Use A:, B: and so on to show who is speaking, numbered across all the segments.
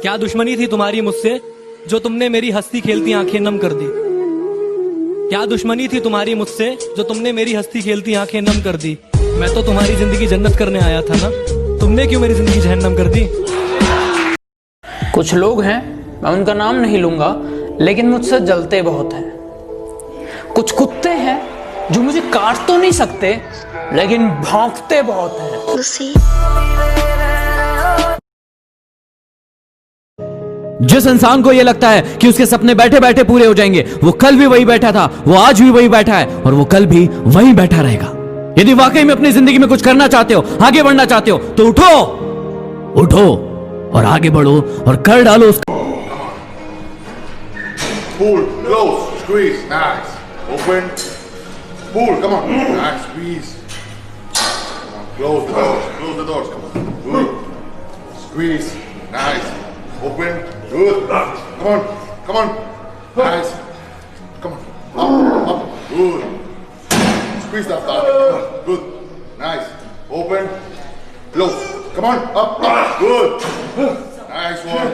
A: क्या दुश्मनी थी तुम्हारी मुझसे जो तुमने मेरी हंसती खेलती आंखें नम कर दी? क्या दुश्मनी थी तुम्हारी मुझसे जो तुमने मेरी हंसती खेलती आंखें नम कर दी? मैं तो तुम्हारी जिंदगी जन्नत करने आया था ना, तुमने क्यों मेरी जिंदगी जहन्नम कर दी?
B: कुछ लोग हैं, मैं उनका नाम नहीं लूंगा, लेकिन मुझसे जलते बहुत हैं। कुछ कुत्ते हैं जो मुझे काट तो नहीं सकते, लेकिन भौंकते बहुत हैं।
C: जिस इंसान को यह लगता है कि उसके सपने बैठे बैठे पूरे हो जाएंगे, वो कल भी वही बैठा था, वो आज भी वही बैठा है और वो कल भी वही बैठा रहेगा। यदि वाकई में अपनी जिंदगी में कुछ करना चाहते हो, आगे बढ़ना चाहते हो, तो उठो उठो और आगे बढ़ो और कर डालो उसको।
D: Pull, close, squeeze, nice. Open, pull, come on, nice, squeeze. Come on, close the doors, come on. Good. Squeeze, nice. Open, good. Come on, nice. Come on, up, good. Squeeze that back, good, nice. Open, close, come on, up, good. Nice one.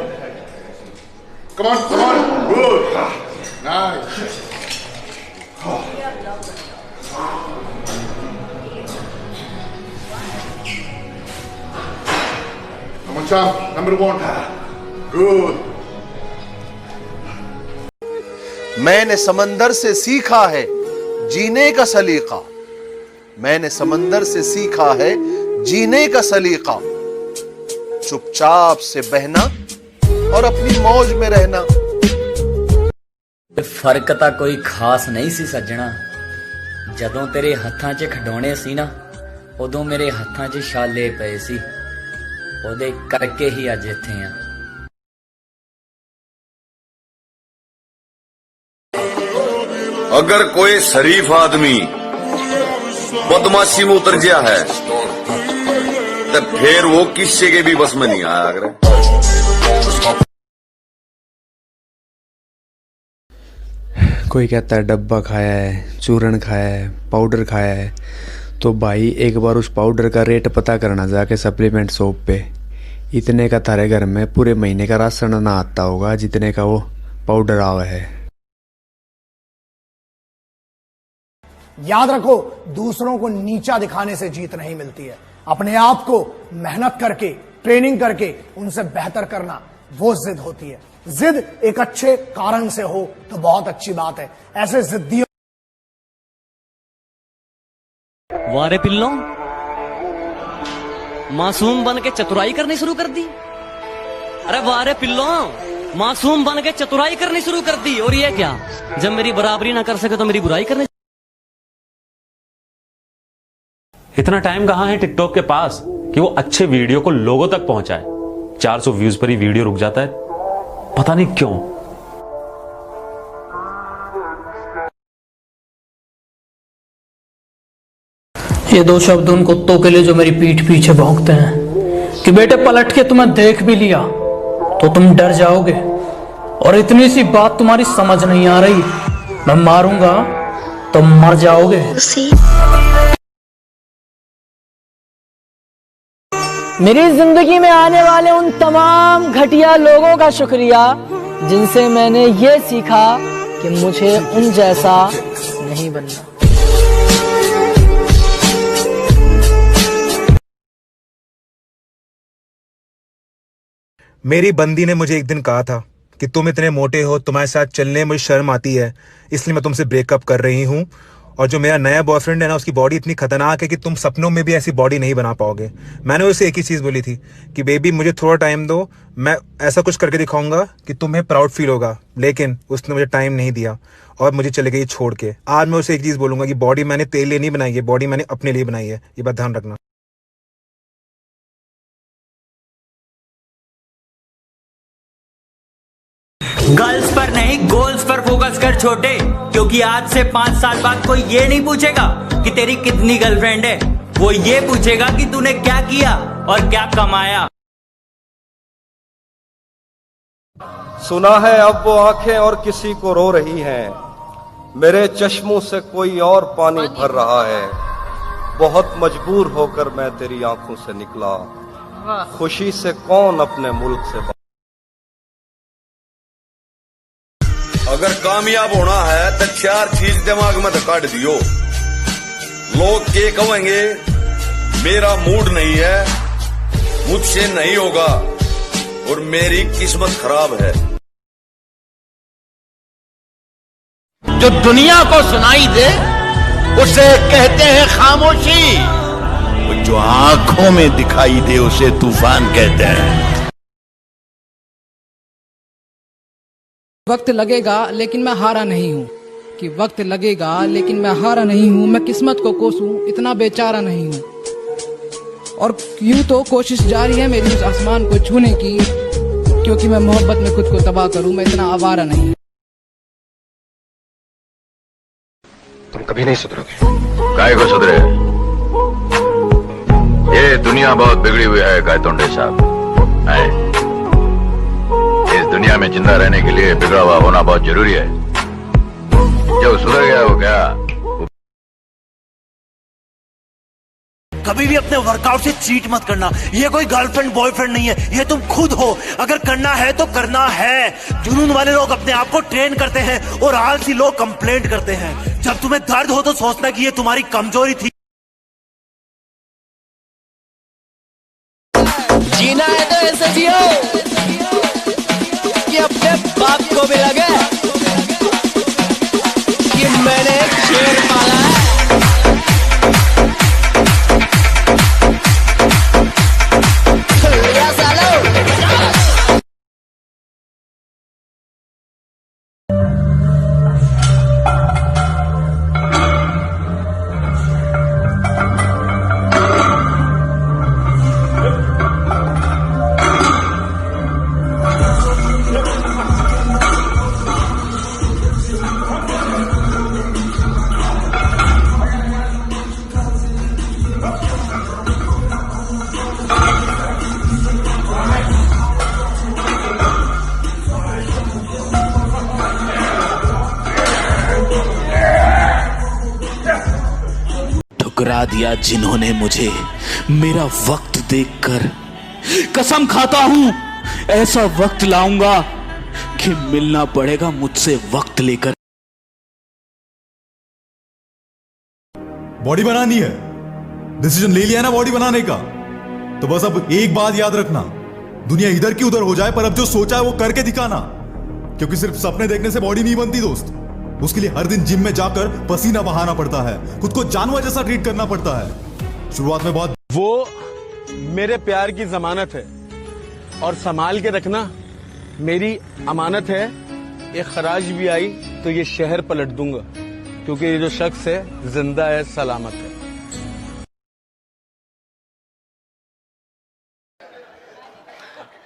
D: Come on, good. Nice. Come on, champ. Number 1. Good.
E: मैंने समंदर से सीखा है जीने का सलीका। मैंने समंदर से सीखा है जीने का सलीका। चुपचाप से बहना और अपनी मौज में रहना।
F: फर्क ਤਾਂ ਕੋਈ ਖਾਸ ਨਹੀਂ ਸੀ ਸੱਜਣਾ, ਜਦੋਂ ਤੇਰੇ ਹੱਥਾਂ 'ਚ ਖਿਡੌਣੇ ਸੀ ਨਾ, ਉਦੋਂ ਮੇਰੇ ਹੱਥਾਂ 'ਚ ਛਾਲੇ ਪਏ ਸੀ, ਉਹਦੇ ਕਰਕੇ ਹੀ ਅੱਜ ਇੱਥੇ ਆ।
G: अगर कोई शरीफ आदमी बदमाशी में उतर गया है तो फिर वो किसी के भी बस में नहीं आया। अगर
H: कोई कहता है डब्बा खाया है, चूरन खाया है, पाउडर खाया है, तो भाई एक बार उस पाउडर का रेट पता करना जाके सप्लीमेंट शॉप पे। इतने का थारे घर में पूरे महीने का राशन ना आता होगा जितने का वो पाउडर आवा है।
I: याद रखो, दूसरों को नीचा दिखाने से जीत नहीं मिलती है। अपने आप को मेहनत करके, ट्रेनिंग करके उनसे बेहतर करना, वो जिद होती है। जिद एक अच्छे कारण से हो तो बहुत अच्छी बात है। ऐसे जिद्दियों
A: वारे पिल्लों, मासूम बन के चतुराई करनी शुरू कर दी। अरे वारे पिल्लों, मासूम बन के चतुराई करनी शुरू कर दी। और ये क्या, जब मेरी बराबरी ना कर सके तो मेरी बुराई करने।
J: इतना टाइम कहां है टिकटॉक के पास कि वो अच्छे वीडियो को लोगों तक पहुंचाए। 400 व्यूज पर ही वीडियो रुक जाता है, पता नहीं क्यों।
B: ये 2 शब्द उन कुत्तों के लिए जो मेरी पीठ पीछे भौंकते हैं कि बेटे पलट के तुम्हें देख भी लिया तो तुम डर जाओगे, और इतनी सी बात तुम्हारी समझ नहीं आ रही, मैं मारूंगा तो मर जाओगे।
K: मेरी जिंदगी में आने वाले उन तमाम घटिया लोगों का शुक्रिया जिनसे मैंने ये सीखा कि मुझे उन जैसा नहीं बनना।
L: मेरी बंदी ने मुझे एक दिन कहा था कि तुम इतने मोटे हो, तुम्हारे साथ चलने में मुझे शर्म आती है, इसलिए मैं तुमसे ब्रेकअप कर रही हूँ। और जो मेरा नया बॉयफ्रेंड है ना, उसकी बॉडी इतनी खतरनाक है कि तुम सपनों में भी ऐसी बॉडी नहीं बना पाओगे। मैंने उसे एक ही चीज़ बोली थी कि बेबी मुझे थोड़ा टाइम दो, मैं ऐसा कुछ करके दिखाऊंगा कि तुम्हें प्राउड फील होगा। लेकिन उसने मुझे टाइम नहीं दिया और मुझे चले गई छोड़ के। आज मैं उसे एक चीज़ बोलूँगा कि बॉडी मैंने तेरे लिए नहीं बनाई है, बॉडी मैंने अपने लिए बनाई है, ये बात ध्यान रखना।
F: गर्ल्स पर नहीं, गोल्स पर फोकस कर छोटे, क्योंकि आज से 5 साल बाद कोई ये नहीं पूछेगा कि तेरी कितनी गर्लफ्रेंड है, वो ये पूछेगा कि तूने क्या किया और क्या कमाया।
M: सुना है अब वो आंखें और किसी को रो रही हैं, मेरे चश्मों से कोई और पानी भर रहा है। बहुत मजबूर होकर मैं तेरी आंखों से निकला, खुशी से कौन अपने मुल्क से
G: अगर कामयाब होना है तो 4 चीज दिमाग में काट दियो। लोग के कहेंगे मेरा मूड नहीं है, मुझसे नहीं होगा और मेरी किस्मत खराब है।
N: जो दुनिया को सुनाई दे उसे कहते हैं खामोशी, और जो आंखों में दिखाई दे उसे तूफान कहते हैं।
O: वक्त लगेगा लेकिन मैं हारा नहीं हूँ, कि वक्त लगेगा लेकिन मैं हारा नहीं हूँ। मैं किस्मत को कोसूं इतना बेचारा नहीं हूँ, और यूं तो कोशिश जारी है मेरी उस आसमान को छूने की, क्योंकि मैं मोहब्बत में खुद को तबाह करूँ मैं इतना आवारा नहीं।
P: तुम कभी नहीं सुधरोगे। काय को सुधरे? ये दुनिया बहुत बिगड़ी हुई है गायतोंडे साहब। इस दुनिया में जिंदा रहने के लिए बिगड़ा हुआ होना बहुत जरूरी है। जो सुधर गया वो क्या?
Q: कभी भी अपने वर्कआउट से चीट मत करना। ये कोई गर्लफ्रेंड बॉयफ्रेंड नहीं है, ये तुम खुद हो। अगर करना है तो करना है। जुनून वाले लोग अपने आप को ट्रेन करते हैं और आलसी लोग कंप्लेंट करते हैं। जब तुम्हें दर्द हो तो सोचना कि ये तुम्हारी कमजोरी थी।
K: जीना है तो ऐसे जियो कि अपने बाप को भी लगे कि मैंने एक शेर पाला है।
R: ठुकरा दिया जिन्होंने मुझे मेरा वक्त देखकर। कसम खाता हूं ऐसा वक्त लाऊंगा कि मिलना पड़ेगा मुझसे वक्त लेकर।
S: बॉडी बनानी है, डिसीजन ले लिया ना बॉडी बनाने का, तो बस अब एक बात याद रखना, दुनिया इधर की उधर हो जाए पर अब जो सोचा है वो करके दिखाना। क्योंकि सिर्फ सपने देखने से बॉडी नहीं बनती दोस्त, उसके लिए हर दिन जिम में जाकर पसीना बहाना पड़ता है, खुद को जानवर जैसा ट्रीट करना पड़ता है। शुरुआत में बहुत
T: वो मेरे प्यार की जमानत है और संभाल के रखना मेरी अमानत है। एक खराज भी आई तो ये शहर पलट दूंगा, क्योंकि ये जो शख्स है जिंदा है, सलामत है।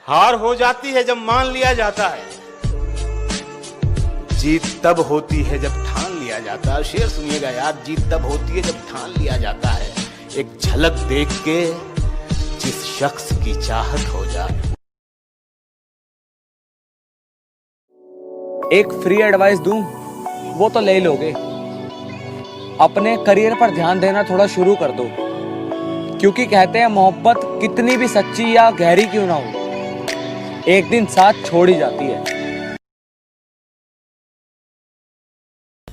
U: हार हो जाती है जब मान लिया जाता है, जीत तब होती है जब ठान लिया जाता है। शेर सुनिएगा यार, जीत तब होती है जब ठान लिया जाता है। एक झलक देख के जिस शख्स की चाहत हो जाए।
V: एक फ्री एडवाइस दूं, वो तो ले लोगे। अपने करियर पर ध्यान देना थोड़ा शुरू कर दो, क्योंकि कहते हैं मोहब्बत कितनी भी सच्ची या गहरी क्यों ना हो, एक दिन साथ छोड़ ही जाती है।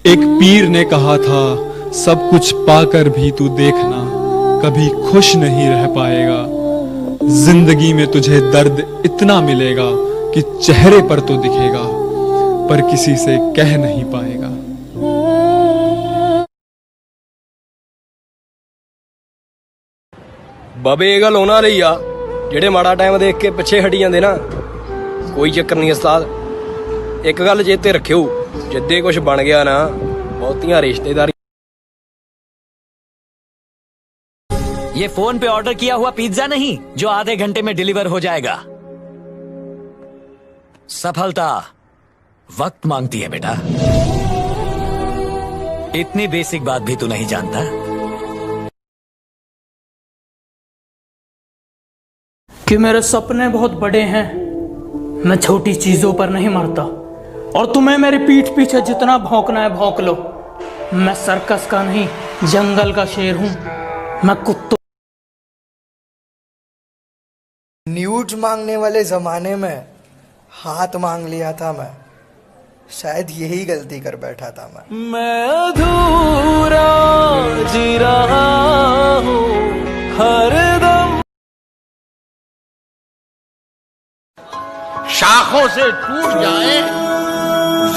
W: एक पीर ने कहा था, सब कुछ पाकर भी तू देखना, कभी खुश नहीं रह पाएगा। जिंदगी में तुझे दर्द इतना मिलेगा कि चेहरे पर तो दिखेगा, पर किसी से कह नहीं पाएगा।
X: बाबे ये गल होना रही आ, जेड़े माड़ा टाइम देख के पिछे हटी जांदे ना, कोई चक्कर नहीं उस्ताद। एक गल चेते रखियो, जिद्दे कुछ बन गया ना, बहुतियां रिश्तेदारी।
F: ये फोन पे ऑर्डर किया हुआ पिज्जा नहीं जो आधे घंटे में डिलीवर हो जाएगा। सफलता वक्त मांगती है बेटा। इतनी बेसिक बात भी तू नहीं जानता।
B: कि मेरे सपने बहुत बड़े हैं, मैं छोटी चीजों पर नहीं मरता, और तुम्हें मेरी पीठ पीछे जितना भौंकना है भौंक लो। मैं सर्कस का नहीं, जंगल का शेर हूं। मैं कुत्तों
Y: न्यूड मांगने वाले जमाने में हाथ मांग लिया था मैं।
C: शायद यही गलती कर बैठा था
D: मैं अधूरा जी रहा हूँ हरदम।
N: शाखों से टूट जाए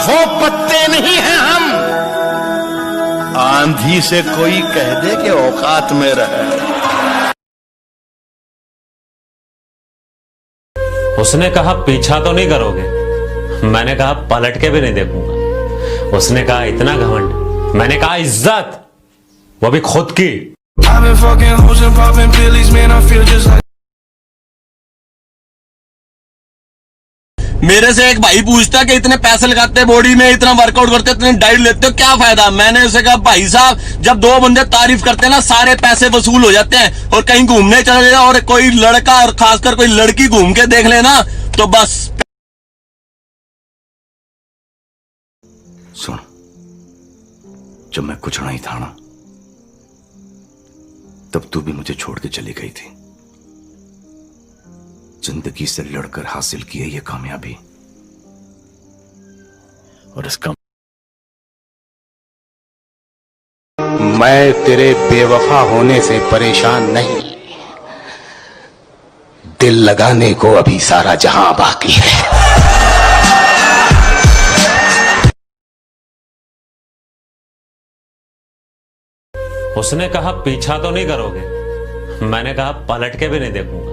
N: वो पत्ते नहीं हैं हम। आंधी से कोई कह दे कि औकात में रहे।
J: उसने कहा पीछा तो नहीं करोगे, मैंने कहा पलट के भी नहीं देखूंगा। उसने कहा इतना घमंड, मैंने कहा इज्जत, वो भी खुद की।
Q: मेरे से एक भाई पूछता कि इतने पैसे लगाते बॉडी में, इतना वर्कआउट करते, इतनी डाइट लेते हो, क्या फायदा? मैंने उसे कहा भाई साहब, जब दो बंदे तारीफ करते हैं ना, सारे पैसे वसूल हो जाते हैं। और कहीं घूमने चले जाए और कोई लड़का और खासकर कोई लड़की घूम के देख लेना तो बस।
N: सुन, जब मैं कुछ नहीं था ना, तब तू भी मुझे छोड़ के चली गई थी। जिंदगी से लड़कर हासिल की है ये कामयाबी, और इसका
U: मैं तेरे बेवफा होने से परेशान नहीं, दिल लगाने को अभी सारा जहां बाकी है।
J: उसने कहा पीछा तो नहीं करोगे, मैंने कहा पलट के भी नहीं देखूंगा।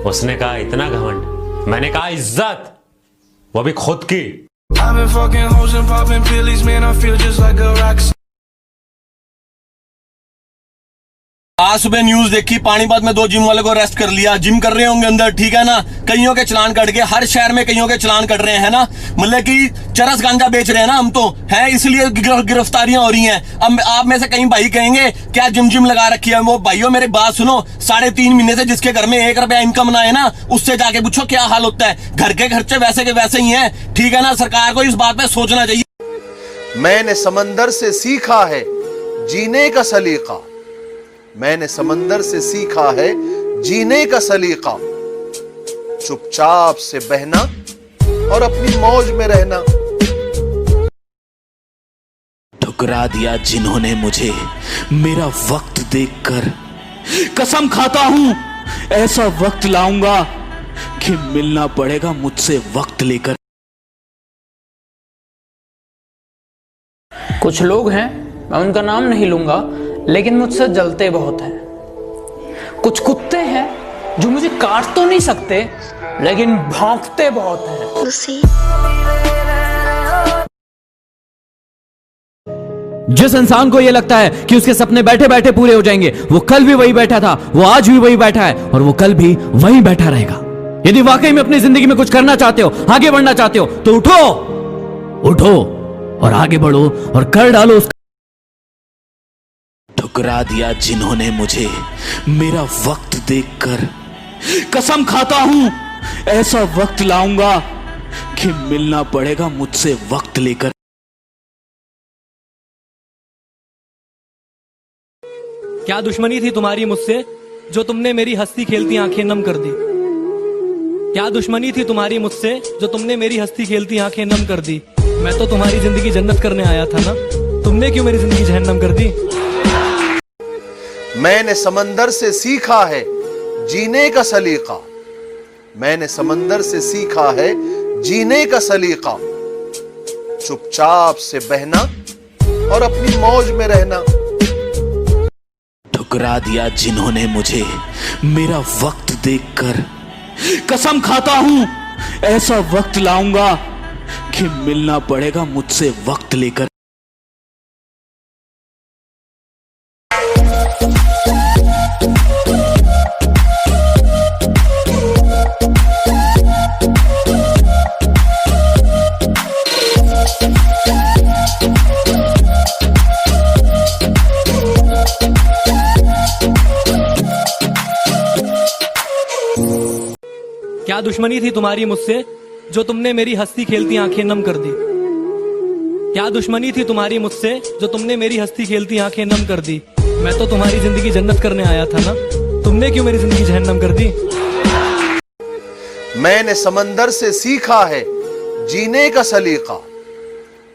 J: उसने कहा इतना घमंड, मैंने कहा इज्जत, वो भी खुद की।
Q: आज सुबह न्यूज देखी, पानीपत में 2 जिम वाले को अरेस्ट कर लिया। जिम कर रहे होंगे अंदर, ठीक है ना। कईयों के चलान कट गए, हर शहर में कईयों के चलान कट रहे हैं ना। मतलब कि चरस गांजा बेच रहे हैं ना हम तो, है इसलिए गिरफ्तारियां हो रही हैं। अब आप में से कई भाई कहेंगे क्या जिम लगा रखी है। वो भाइयों मेरी बात सुनो, 3.5 महीने से जिसके घर में 1 रुपया इनकम ना है ना, उससे जाके पूछो क्या हाल होता है। घर के खर्चे वैसे के वैसे ही हैं, ठीक है ना। सरकार को इस बात पे सोचना चाहिए।
M: मैंने समंदर से सीखा है जीने का सलीका। मैंने समंदर से सीखा है जीने का सलीका। चुपचाप से बहना और अपनी मौज में रहना।
R: ठुकरा दिया जिन्होंने मुझे मेरा वक्त देखकर। कसम खाता हूं ऐसा वक्त लाऊंगा कि मिलना पड़ेगा मुझसे वक्त लेकर।
B: कुछ लोग हैं, मैं उनका नाम नहीं लूंगा, लेकिन मुझसे जलते बहुत हैं। कुछ कुत्ते हैं जो मुझे काट तो नहीं सकते, लेकिन भौंकते बहुत हैं।
E: जिस इंसान को यह लगता है कि उसके सपने बैठे बैठे पूरे हो जाएंगे, वो कल भी वही बैठा था, वो आज भी वही बैठा है, और वो कल भी वही बैठा रहेगा। यदि वाकई में अपनी जिंदगी में कुछ करना चाहते हो, आगे बढ़ना चाहते हो, तो उठो और आगे बढ़ो और कर डालो उसका।
R: ठुकरा दिया जिन्होंने मुझे मेरा वक्त देखकर। कसम खाता हूं ऐसा वक्त लाऊंगा कि मिलना पड़ेगा मुझसे वक्त लेकर।
A: क्या दुश्मनी थी तुम्हारी मुझसे जो तुमने मेरी हंसती खेलती आंखें नम कर दी? क्या दुश्मनी थी तुम्हारी मुझसे जो तुमने मेरी हंसती खेलती आंखें नम कर दी? मैं तो तुम्हारी जिंदगी जन्नत करने आया था ना, तुमने क्यों मेरी जिंदगी जहन्नम कर दी?
M: मैंने समंदर से सीखा है जीने का सलीका। मैंने समंदर से सीखा है जीने का सलीका। चुपचाप से बहना और अपनी मौज में रहना।
R: ठुकरा दिया जिन्होंने मुझे मेरा वक्त देखकर। कसम खाता हूं ऐसा वक्त लाऊंगा कि मिलना पड़ेगा मुझसे वक्त लेकर।
A: क्या दुश्मनी थी तुम्हारी मुझसे जो तुमने मेरी हंसती खेलती आंखें नम कर दी? क्या दुश्मनी थी तुम्हारी मुझसे जो तुमने मेरी हंसती खेलती आंखें नम कर दी? मैं तो तुम्हारी जिंदगी जन्नत करने आया था ना, तुमने क्यों मेरी जिंदगी जहन्नम कर दी?
M: मैंने समंदर से सीखा है जीने का सलीका।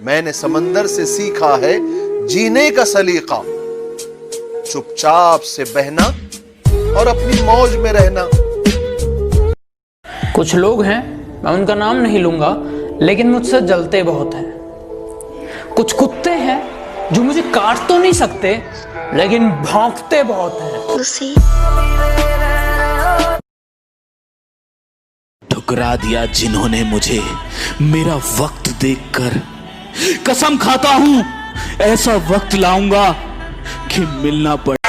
N: मैंने समंदर से सीखा है जीने का सलीका, चुपचाप से बहना और अपनी मौज में रहना।
B: कुछ लोग हैं, मैं उनका नाम नहीं लूंगा, लेकिन मुझसे जलते बहुत हैं। कुछ कुत्ते हैं जो मुझे काट तो नहीं सकते, लेकिन भौंकते बहुत हैं।
R: ठुकरा दिया जिन्होंने मुझे मेरा वक्त देखकर। कसम खाता हूं ऐसा वक्त लाऊंगा कि मिलना पड़े।